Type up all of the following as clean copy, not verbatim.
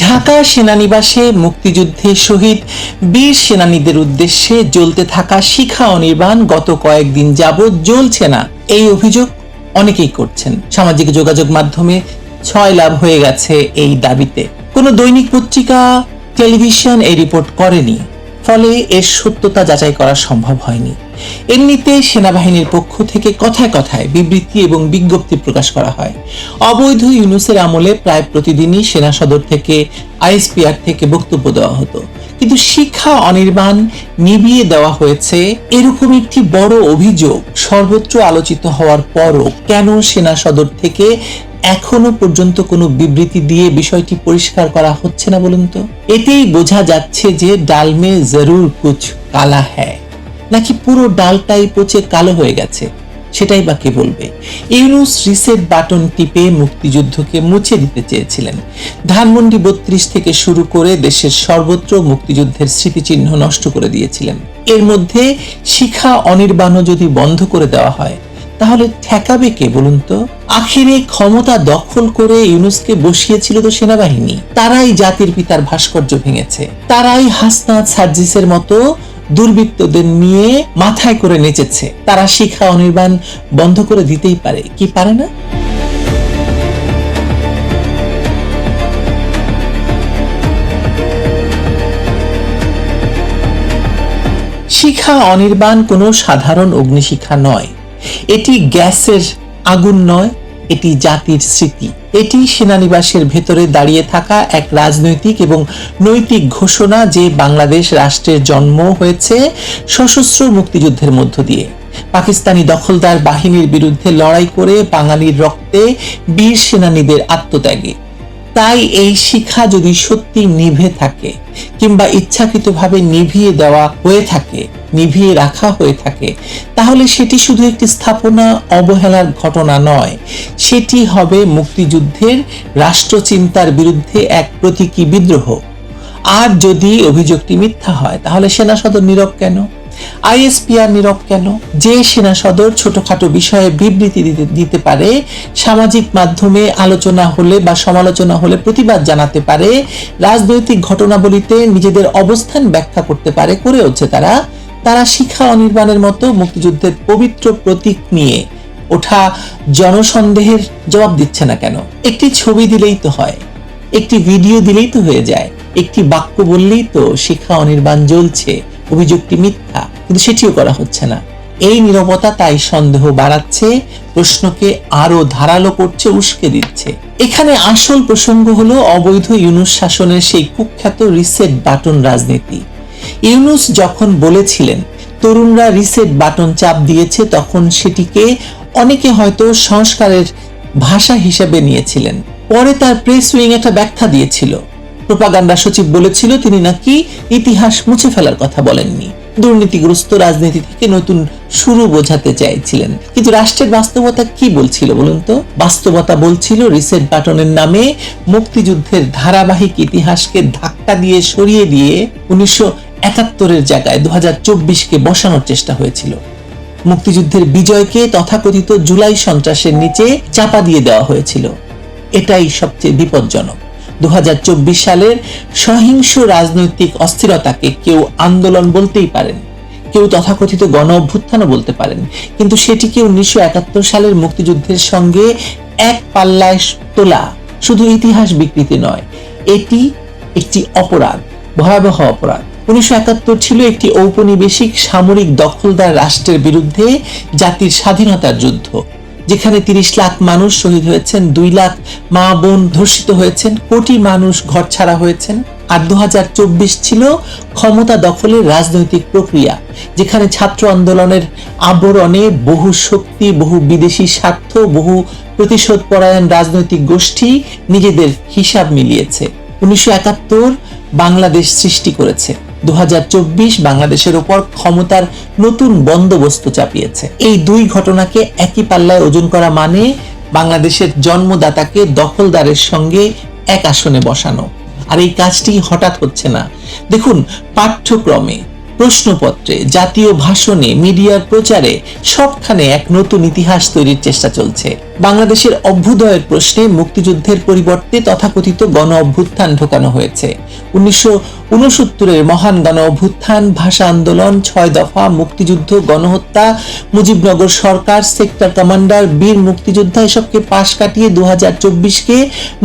ঢাকা সেনানিবাসে মুক্তিযুদ্ধে শহীদ বীর সেনানীদের উদ্দেশ্যে জ্বলতে থাকা শিখা অনির্বাণ গত কয়েকদিন যাবৎ জ্বলছে না, এই অভিযোগ অনেকেই করছেন। সামাজিক যোগাযোগ মাধ্যমে ছয় লাভ হয়ে গেছে এই দাবিতে। কোনো দৈনিক পত্রিকা, টেলিভিশন এই রিপোর্ট করেনি, ফলে এর সত্যতা যাচাই করা সম্ভব হয়নি। এমনিতে সেনাবাহিনীর পক্ষ থেকে কথায় কথায় বিবৃতি এবং বিজ্ঞপ্তি প্রকাশ করা হয়। অবৈধ ইউনূসের আমলে প্রায় প্রতিদিনই সেনা সদর থেকে, আইএসপিআর থেকে বক্তব্য দেওয়া হতো, কিন্তু শিখা অনির্বাণ নিভিয়ে দেওয়া হয়েছে, এরকম একটি বড় অভিযোগ সর্বত্র আলোচিত হওয়ার পরও কেন সেনা সদর থেকে এখনো পর্যন্ত কোনো বিবৃতি দিয়ে বিষয়টি পরিষ্কার করা হচ্ছে না বলুন তো? এতেই বোঝা যাচ্ছে যে ডাল মে জরুর কুছ কালা হ্যায়, নাকি পুরো ডালটাই পচে কালো হয়ে গেছে, সেটাই বা কে বলবে। ইউনূস রিসেট বাটন টিপে মুক্তিযুদ্ধকে মুছে দিতে চেয়েছিলেন। ধানমন্ডি ৩২ থেকে শুরু করে দেশের সর্বত্র মুক্তিযুদ্ধের স্মৃতিচিহ্ন নষ্ট করে দিয়েছিলেন। এর মধ্যে শিখা অনির্বাণও যদি বন্ধ করে দেওয়া হয়, তাহলে ঠেকাবে কে বলুন তো? আখেরে ক্ষমতা দখল করে ইউনূসকে বসিয়েছিল তো সেনাবাহিনী। তারাই জাতির পিতার ভাস্কর্য ভেঙেছে, তারাই হাসনাত সার্জিসের মতো দুর্বৃত্তদের নিয়ে মাথায় করে নেচেছে। তারা শিখা অনির্বাণ বন্ধ করে দিতেই পারে, কি পারে না? শিখা অনির্বাণ কোনো সাধারণ অগ্নিশিখা নয়, এটি গ্যাসের আগুন নয়, এটি জাতির স্মৃতি। এটি সেনানিবাসের ভেতরে দাঁড়িয়ে থাকা এক রাজনৈতিক এবং নৈতিক ঘোষণা যে বাংলাদেশ রাষ্ট্রের জন্ম হয়েছে সশস্ত্র মুক্তিযুদ্ধের মধ্য দিয়ে, পাকিস্তানি দখলদার বাহিনীর বিরুদ্ধে লড়াই করে বাঙালির রক্তে, বীর সেনানীদের আত্মত্যাগে। তাই এই শিখা যদি সত্যি নিভে থাকে কিংবা ইচ্ছাকৃতভাবে নিভিয়ে দেওয়া হয়ে থাকে, নিভিয়ে রাখা হয়ে থাকে, তাহলে সেটি শুধু একটি স্থাপনা অবহেলার ঘটনা নয়, সেটি হবে মুক্তিযুদ্ধের রাষ্ট্রচিন্তার বিরুদ্ধে এক প্রতীকী বিদ্রোহ। আর যদি অভিযোগটি মিথ্যা হয়, তাহলে সেনা সদর নীরব কেন? আইএসপিআর নীরব কেন? যে সেনা সদর ছোটখাটো বিষয়ে বিবৃতি দিতে পারে, সামাজিক মাধ্যমে আলোচনা হলে বা সমালোচনা হলে প্রতিবাদ জানাতে পারে, রাজনৈতিক ঘটনাবলিতে নিজেদের অবস্থান ব্যাখ্যা করতে পারে, করে হচ্ছে তারা শিখা অনির্বাণের মতো মুক্তিযুদ্ধের পবিত্র প্রতীক নিয়ে ওঠা জনসন্দেহের জবাব দিচ্ছে না কেন? একটি ছবি দিলেই তো হয়, একটি ভিডিও দিলেই তো হয়ে যায়, একটি বাক্য বললেই তো শিখা অনির্বাণ জ্বলছে, অভিযোগটি মিথ্যা, কিন্তু সেটিও করা হচ্ছে না। এই নীরবতা তাই সন্দেহ বাড়াচ্ছে, প্রশ্নকে আরো ধারালো করছে, উস্কে দিচ্ছে। এখানে আসল প্রসঙ্গ হলো অবৈধ ইউনূস শাসনের সেই কুখ্যাত রিসেট বাটন রাজনীতি। ইউনূস যখন বলেছিলেন তরুণরা রিসেট বাটন চাপ দিয়েছে, তখন সেটিকে অনেকে হয়তো সংস্কারের ভাষা হিসেবে নিয়েছিলেন। পরে তার প্রেস উইং একটা ব্যাখ্যা দিয়েছিল। প্রোপাগান্ডা সচিব বলেছিল তিনি নাকি ইতিহাস মুছে ফেলার কথা বলেননি, দুর্নীতিগ্রস্ত রাজনীতি থেকে নতুন শুরু বোঝাতে চাইছিলেন। কিন্তু রাষ্ট্রের বাস্তবতা কি বলছিল বলুন তো? বাস্তবতা বলছিল রিসেট বাটনের নামে মুক্তিযুদ্ধের ধারাবাহিক ইতিহাসকে ধাক্কা দিয়ে সরিয়ে দিয়ে 1971-এর জায়গায় 2024-কে বসানোর চেষ্টা হয়েছিল। মুক্তিযুদ্ধের বিজয়কে তথাকথিত জুলাই সন্ত্রাসের নিচে চাপা দিয়ে দেওয়া হয়েছিল। এটাই সবচেয়ে বিপজ্জনক। 2024 সালের সহিংস রাজনৈতিক অস্থিরতাকে কেউ আন্দোলন বলতেই পারেন, কেউ তথাকথিত গণ অভ্যুত্থানও বলতে পারেন, কিন্তু সেটিকে 1971 সালের মুক্তিযুদ্ধের সঙ্গে এক পাল্লায় তোলা শুধু ইতিহাস বিকৃতি নয়, এটি একটি অপরাধ, ভয়াবহ অপরাধ। 1971 ছিল একটি ঔপনিবেশিক সামরিক দখলদার রাষ্ট্রের বিরুদ্ধে জাতির স্বাধীনতার যুদ্ধ, যেখানে 30 লাখ মানুষ শহীদ হয়েছেন, 2 লাখ মা বোন ধর্ষিত হয়েছেন, কোটি মানুষ ঘর ছাড়া হয়েছেন। আর 2024 ছিল ক্ষমতা দখলের রাজনৈতিক প্রক্রিয়া, যেখানে ছাত্র আন্দোলনের আবরণে বহু শক্তি, বহু বিদেশি স্বার্থ, বহু প্রতিশোধ পরায়ণ রাজনৈতিক গোষ্ঠী নিজেদের হিসাব মিলিয়েছে। 1971 বাংলাদেশ সৃষ্টি করেছে, 2024 বাংলাদেশের উপর ক্ষমতার নতুন বন্দোবস্ত চাপিয়েছে। এই দুই ঘটনাকে একই পাল্লায় ওজন করা মানে বাংলাদেশের জন্মদাতাকে দখলদারের সঙ্গে এক আসনে বসানো। আর এই কাজটি হঠাৎ হচ্ছে না। দেখুন, পাঠ্যক্রমে প্রশ্নপত্রে, জাতীয় ভাষণে, মিডিয়ার প্রচারে সবখানে এক নতুন ইতিহাস তৈরির চেষ্টা চলছে। বাংলাদেশের অভ্যুদয়ের প্রশ্নে মুক্তিযুদ্ধের পরিবর্তে তথাকথিত গণ অভ্যুত্থান ঢোকানো হয়েছে। 1969-এর মহান গণ অভ্যুত্থান, ভাষা আন্দোলন, 6 দফা, মুক্তিযুদ্ধ, গণহত্যা, মুজিবনগর সরকার, সেক্টর কমান্ডার, বীর মুক্তিযোদ্ধা এসবকে পাশ কাটিয়ে 2024কে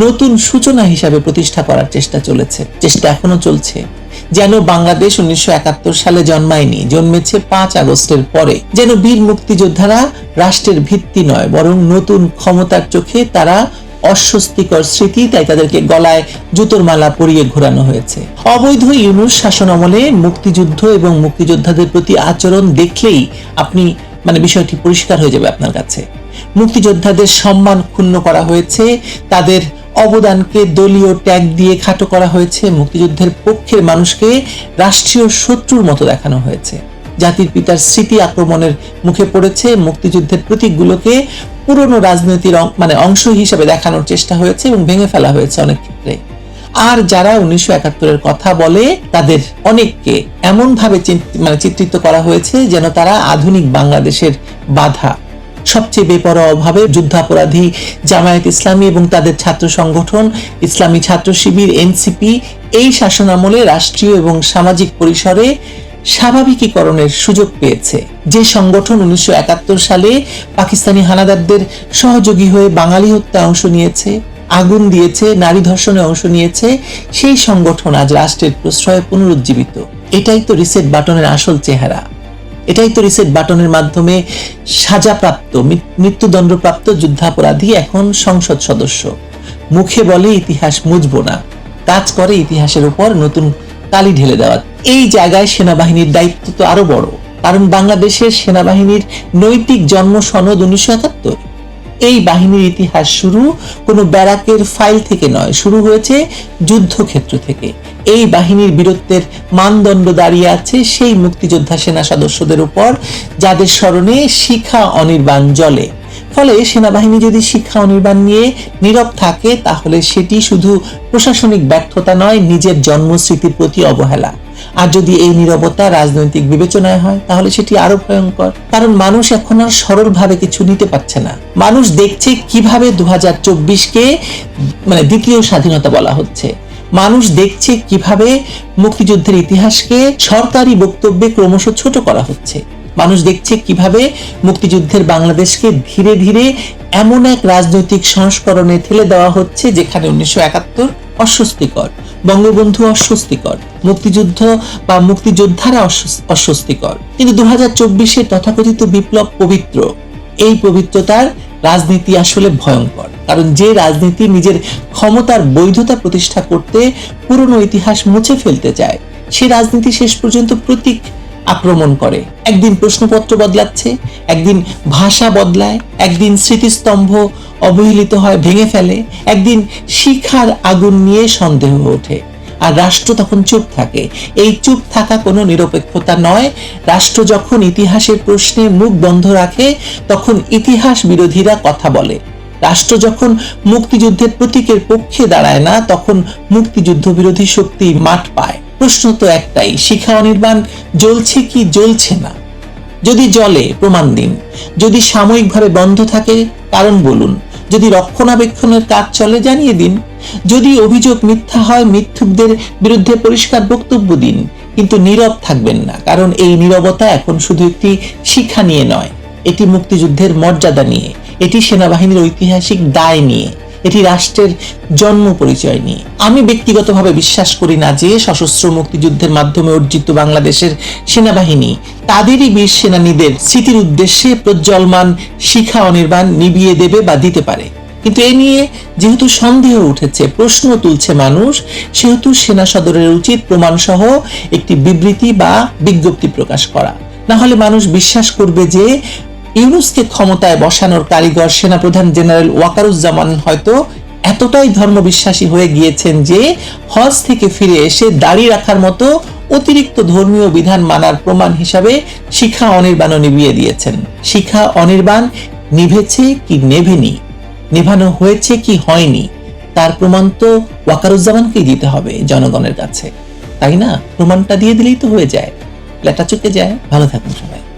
নতুন সূচনা হিসাবে প্রতিষ্ঠা করার চেষ্টা এখনো চলছে। যেন বাংলাদেশ 1971 সালে জন্মায়নি, জন্মেছে 5 আগস্টের পরে। যেন বীর মুক্তিযোদ্ধারা রাষ্ট্রের ভিত্তি নয়, বরং নতুন ক্ষমতার চোখে তারা অস্বস্তিকর স্মৃতি, তাই তাদেরকে গলায় জুতোর মালা পরিয়ে ঘোরানো হয়েছে। অবৈধ ইউনূস শাসন আমলে মুক্তিযুদ্ধ এবং মুক্তিযোদ্ধাদের প্রতি আচরণ দেখলেই আপনি বিষয়টি পরিষ্কার হয়ে যাবে আপনার কাছে। মুক্তিযোদ্ধাদের সম্মান ক্ষুণ্ণ করা হয়েছে, তাদের অবদানকে দলীয় ট্যাগ দিয়ে খাটো করা হয়েছে, মুক্তিযুদ্ধের পক্ষের মানুষকে রাষ্ট্রীয় শত্রুর মতো দেখানো হয়েছে। জাতির পিতার স্মৃতি আক্রমণের মুখে পড়েছে, মুক্তিযুদ্ধের প্রতীকগুলোকে পুরনো রাজনীতির অংশ হিসেবে দেখানোর চেষ্টা হয়েছে এবং ভেঙে ফেলা হয়েছে অনেক ক্ষেত্রে। আর যারা 1971-এর কথা বলে তাদের অনেককে এমন ভাবে চিত্রিত করা হয়েছে যেন তারা আধুনিক বাংলাদেশের বাধা। সবচেয়ে বেপরোয়াভাবে যুদ্ধাপরাধী জামায়াত ইসলামী এবং তাদের ছাত্র সংগঠন ইসলামী ছাত্র শিবির এনসিপি এই শাসনামলে রাষ্ট্রীয় এবং সামাজিক পরিসরে স্বাভাবিকীকরণের সুযোগ পেয়েছে। যে সংগঠন 1971 সালে পাকিস্তানি হানাদারদের সহযোগী হয়ে বাঙালি হত্যায় অংশ নিয়েছে, আগুন দিয়েছে, নারী ধর্ষণে অংশ নিয়েছে, সেই সংগঠন আজ রাষ্ট্রের প্রশ্রয়ে পুনরুজ্জীবিত। এটাই তো রিসেট বাটনের আসল চেহারা। এটাই তো রিসেট বাটনের মাধ্যমে সাজাপ্রাপ্ত, মৃত্যুদণ্ডপ্রাপ্ত যুদ্ধাপরাধী এখন সংসদ সদস্য। মুখে বলে ইতিহাস মুছব না, কাজ করে ইতিহাসের উপর নতুন কালি ঢেলে দেওয়া। এই জায়গায় সেনাবাহিনীর দায়িত্ব তো আরো বড়, কারণ বাংলাদেশের সেনাবাহিনীর নৈতিক জন্ম সনদ 1971। এই বাহিনীর ইতিহাস শুরু কোনো ব্যারাকের ফাইল থেকে নয়, শুরু হয়েছে যুদ্ধক্ষেত্র থেকে। এই বাহিনীর বীরত্বের মানদণ্ড দাঁড়িয়ে আছে সেই মুক্তিযোদ্ধা সেনা সদস্যদের উপর যাদের স্মরণে শিখা অনির্বাণ জ্বলে। ফলে সেনাবাহিনী যদি শিক্ষা অনির্বাণ নিয়ে নীরব থাকে তাহলে সেটি শুধু প্রশাসনিক ব্যর্থতা নয়, নিজের জন্মস্মৃতির প্রতি অবহেলা। আর যদি এই নীরবতা রাজনৈতিক বিবেচনায় হয় তাহলে সেটি আরো ভয়ঙ্কর, কারণ মানুষ এখন আর সরলভাবে কিছু নিতে পারছে না। মানুষ দেখছে কিভাবে 2024কে দ্বিতীয় স্বাধীনতা বলা হচ্ছে। মানুষ দেখছে কিভাবে মুক্তিযুদ্ধের ইতিহাসকে সরকারি বক্তব্যে ক্রমশ ছোট করা হচ্ছে। মানুষ দেখছে কিভাবে মুক্তিযুদ্ধের বাংলাদেশকে ধীরে ধীরে এমন এক রাজনৈতিক সংস্করণে ঠেলে দেওয়া হচ্ছে যেখানে 1971 অস্বস্তিকর, বঙ্গবন্ধু অস্বস্তিকর, মুক্তিযুদ্ধ বা মুক্তিযোদ্ধারা অস্বস্তিকর। কিন্তু 2024-এর তথাকথিত বিপ্লব পবিত্র। এই পবিত্রতার রাজনীতি আসলে ভয়ঙ্কর, কারণ যে রাজনীতি নিজের ক্ষমতার বৈধতা প্রতিষ্ঠা করতে পুরনো ইতিহাস মুছে ফেলতে চায়, সে রাজনীতি শেষ পর্যন্ত প্রতীক আক্রমণ করে। একদিন প্রশ্নপত্র বদলাচ্ছে, একদিন ভাষা বদলায়, একদিন স্মৃতিস্তম্ভ অবহেলিত হয়, ভেঙে ফেলে, একদিন শিখার আগুন নিয়ে সন্দেহ ওঠে। আর রাষ্ট্র তখন চুপ থাকে। এই চুপ থাকা কোনো নিরপেক্ষতা নয়। রাষ্ট্র যখন ইতিহাসের প্রশ্নে মুখ বন্ধ রাখে তখন ইতিহাস বিরোধীরা কথা বলে। রাষ্ট্র যখন মুক্তিযুদ্ধের প্রতীকের পক্ষে দাঁড়ায় না তখন মুক্তিযুদ্ধ বিরোধী শক্তি মাঠ পায়। প্রশ্ন তো একটাই, শিখা অনির্বাণ জ্বলছে কি জ্বলছে না? যদি জ্বলে প্রমাণ দিন, যদি সাময়িকভাবে বন্ধ থাকে কারণ বলুন, যদি রক্ষণাবেক্ষণের কাজ চলে জানিয়ে দিন, যদি অভিযোগ মিথ্যা হয় মিথ্যুকদের বিরুদ্ধে পরিষ্কার বক্তব্য দিন, কিন্তু নীরব থাকবেন না। কারণ এই নীরবতা এখন শুধু একটি শিক্ষা নিয়ে নয়, এটি মুক্তিযুদ্ধের মর্যাদা নিয়ে, এটি সেনাবাহিনীর ঐতিহাসিক দায় নিয়ে, এটি রাষ্ট্রের জন্ম পরিচয় নিয়ে। আমি ব্যক্তিগতভাবে বিশ্বাস করি না যে সশস্ত্র মুক্তিযুদ্ধের মাধ্যমে অর্জিত বাংলাদেশের সেনাবাহিনী তাদেরই বীর সেনানীদের স্মৃতির উদ্দেশ্যে প্রজ্বলমান শিখা অনির্বাণ নিভিয়ে দেবে বা দিতে পারে। কিন্তু এ নিয়ে যেহেতু সন্দেহ উঠেছে, প্রশ্ন তুলছে মানুষ, সেহেতু সেনা সদরের উচিত প্রমাণসহ একটি বিবৃতি বা বিজ্ঞপ্তি প্রকাশ করা। না হলে মানুষ বিশ্বাস করবে যে ইউনূসকে ক্ষমতায় বসানোর কারিগর সেনাপ্রধান জেনারেল ওয়াকারুজ্জামান হয়তো এতটাই ধর্মবিশ্বাসী হয়ে গিয়েছেন যে হজ থেকে ফিরে এসে দাড়ি রাখার মতো অতিরিক্ত ধর্মীয় বিধান মানার প্রমাণ হিসাবে শিখা অনির্বাণ নিভিয়ে দিয়েছেন। শিখা অনির্বাণ নিভেছে কি নেভেনি, নেভানো হয়েছে কি হয়নি, তার প্রমাণ তো ওয়াকারুজ্জামানকেই দিতে হবে জনগণের কাছে, তাই না? প্রমাণটা দিয়ে দিলেই তো হয়ে যায়। ব্যাটা চুকে যায়। ভালো থাকুন সবাই।